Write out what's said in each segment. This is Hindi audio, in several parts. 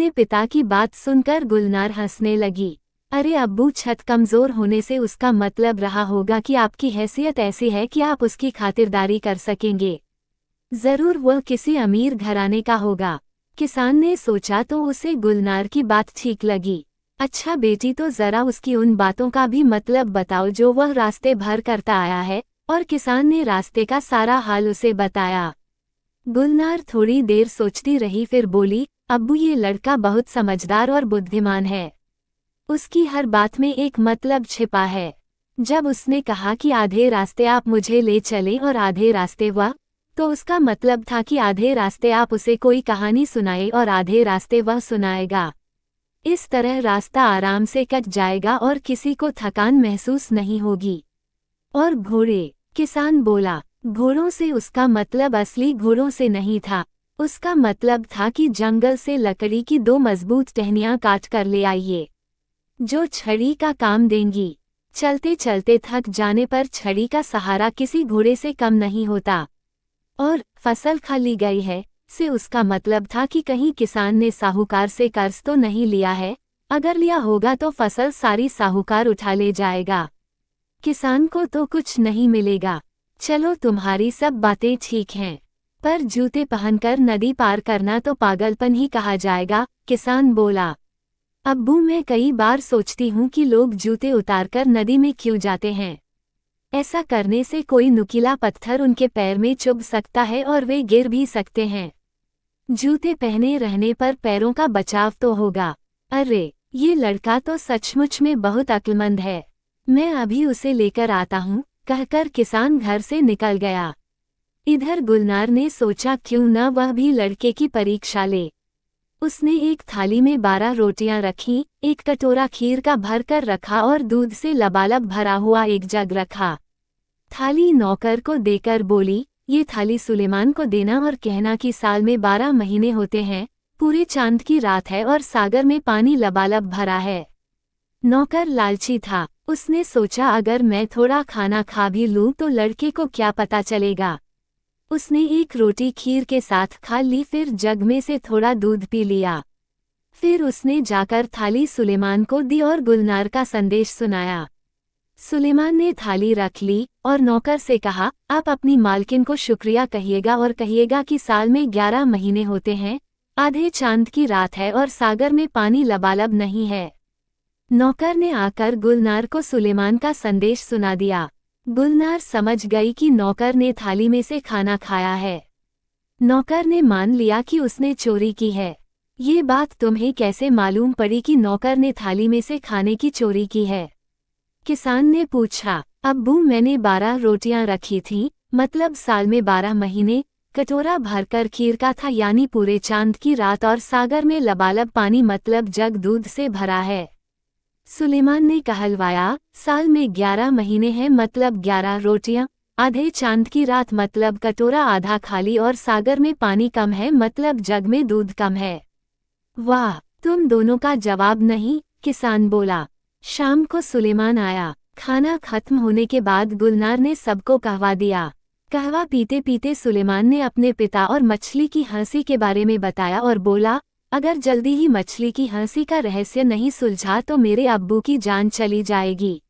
अपने पिता की बात सुनकर गुलनार हंसने लगी। अरे अब्बू, छत कमजोर होने से उसका मतलब रहा होगा कि आपकी हैसियत ऐसी है कि आप उसकी खातिरदारी कर सकेंगे। जरूर वह किसी अमीर घराने का होगा। किसान ने सोचा तो उसे गुलनार की बात ठीक लगी। अच्छा बेटी, तो जरा उसकी उन बातों का भी मतलब बताओ जो वह रास्ते भर करता आया है। और किसान ने रास्ते का सारा हाल उसे बताया। गुलनार थोड़ी देर सोचती रही, फिर बोली, अब्बू ये लड़का बहुत समझदार और बुद्धिमान है। उसकी हर बात में एक मतलब छिपा है। जब उसने कहा कि आधे रास्ते आप मुझे ले चलें और आधे रास्ते वह, तो उसका मतलब था कि आधे रास्ते आप उसे कोई कहानी सुनाए और आधे रास्ते वह सुनाएगा। इस तरह रास्ता आराम से कट जाएगा और किसी को थकान महसूस नहीं होगी। और घोड़े, किसान बोला। घोड़ों से उसका मतलब असली घोड़ों से नहीं था। उसका मतलब था कि जंगल से लकड़ी की 2 मजबूत टहनियां काट कर ले आइए, जो छड़ी का काम देंगी। चलते चलते थक जाने पर छड़ी का सहारा किसी घोड़े से कम नहीं होता। और फसल खा ली गई है से उसका मतलब था कि कहीं किसान ने साहूकार से कर्ज तो नहीं लिया है। अगर लिया होगा तो फसल सारी साहूकार उठा ले जाएगा। किसान को तो कुछ नहीं मिलेगा। चलो, तुम्हारी सब बातें ठीक हैं, पर जूते पहनकर नदी पार करना तो पागलपन ही कहा जाएगा, किसान बोला। अब्बू, मैं कई बार सोचती हूँ कि लोग जूते उतारकर नदी में क्यों जाते हैं। ऐसा करने से कोई नुकीला पत्थर उनके पैर में चुभ सकता है और वे गिर भी सकते हैं। जूते पहने रहने पर पैरों का बचाव तो होगा। अरे, ये लड़का तो सचमुच में बहुत अक्लमंद है। मैं अभी उसे लेकर आता हूँ, कहकर किसान घर से निकल गया। इधर गुलनार ने सोचा क्यों न वह भी लड़के की परीक्षा ले। उसने एक थाली में 12 रोटियां रखीं, एक कटोरा खीर का भर कर रखा और दूध से लबालब भरा हुआ एक जग रखा। थाली नौकर को देकर बोली, ये थाली सुलेमान को देना और कहना कि साल में 12 महीने होते हैं, पूरे चांद की रात है और सागर में पानी लबालब भरा है। नौकर लालची था। उसने सोचा अगर मैं थोड़ा खाना खा भी लूं तो लड़के को क्या पता चलेगा। उसने एक रोटी खीर के साथ खा ली, फिर जग में से थोड़ा दूध पी लिया। फिर उसने जाकर थाली सुलेमान को दी और गुलनार का संदेश सुनाया। सुलेमान ने थाली रख ली और नौकर से कहा, आप अपनी मालकिन को शुक्रिया कहिएगा और कहिएगा कि साल में 11 महीने होते हैं, आधे चांद की रात है और सागर में पानी लबालब नहीं है। नौकर ने आकर गुलनार को सुलेमान का संदेश सुना दिया। गुलनार समझ गई कि नौकर ने थाली में से खाना खाया है। नौकर ने मान लिया कि उसने चोरी की है। ये बात तुम्हें कैसे मालूम पड़ी कि नौकर ने थाली में से खाने की चोरी की है? किसान ने पूछा। अब्बू, मैंने 12 रोटियां रखी थीं, मतलब साल में 12 महीने। कटोरा भरकर खीर का था, यानी पूरे चांद की रात, और सागर में लबालब पानी मतलब जग दूध से भरा है। सुलेमान ने कहलवाया, साल में 11 महीने हैं मतलब 11 रोटियां, आधे चांद की रात मतलब कटोरा आधा खाली, और सागर में पानी कम है मतलब जग में दूध कम है। वाह, तुम दोनों का जवाब नहीं, किसान बोला। शाम को सुलेमान आया। खाना खत्म होने के बाद गुलनार ने सबको कहवा दिया। कहवा पीते पीते सुलेमान ने अपने पिता और मछली की हंसी के बारे में बताया और बोला, अगर जल्दी ही मछली की हंसी का रहस्य नहीं सुलझा तो मेरे अब्बू की जान चली जाएगी।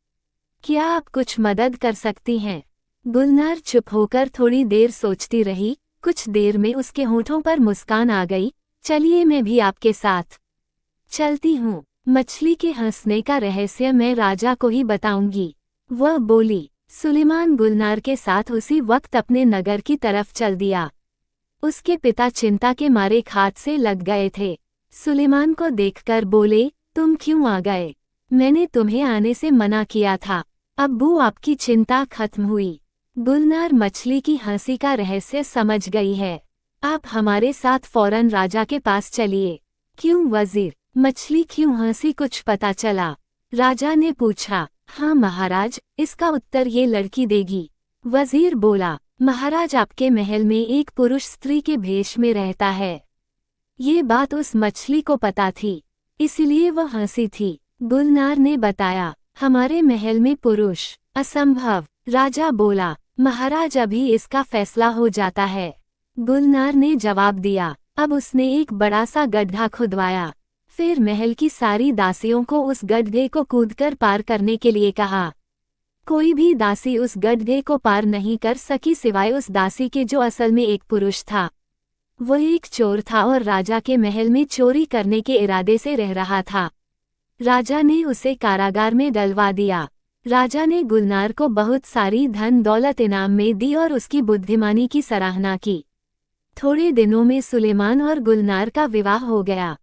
क्या आप कुछ मदद कर सकती हैं? गुलनार चुप होकर थोड़ी देर सोचती रही। कुछ देर में उसके होठों पर मुस्कान आ गई। चलिए, मैं भी आपके साथ चलती हूँ। मछली के हंसने का रहस्य मैं राजा को ही बताऊंगी, वह बोली। सुलेमान गुलनार के साथ उसी वक्त अपने नगर की तरफ चल दिया। उसके पिता चिंता के मारे खाट से लग गए थे। सुलेमान को देखकर बोले, तुम क्यों आ गए? मैंने तुम्हें आने से मना किया था। अब्बू, आपकी चिंता खत्म हुई। गुलनार मछली की हंसी का रहस्य समझ गई है। आप हमारे साथ फौरन राजा के पास चलिए। क्यों वजीर? मछली क्यों हंसी, कुछ पता चला? राजा ने पूछा। हाँ महाराज, इसका उत्तर ये लड़की देगी, वजीर बोला। महाराज, आपके महल में एक पुरुष स्त्री के भेष में रहता है। ये बात उस मछली को पता थी, इसलिए वह हंसी थी। गुलनार ने बताया। हमारे महल में पुरुष? असंभव, राजा बोला। महाराज, अभी इसका फैसला हो जाता है, गुलनार ने जवाब दिया। अब उसने एक बड़ा सा गड्ढा खुदवाया। फिर महल की सारी दासियों को उस गड्ढे को कूदकर पार करने के लिए कहा। कोई भी दासी उस गड्ढे को पार नहीं कर सकी सिवाय उस दासी के जो असल में एक पुरुष था। वो एक चोर था और राजा के महल में चोरी करने के इरादे से रह रहा था। राजा ने उसे कारागार में डलवा दिया। राजा ने गुलनार को बहुत सारी धन दौलत इनाम में दी और उसकी बुद्धिमानी की सराहना की। थोड़े दिनों में सुलेमान और गुलनार का विवाह हो गया।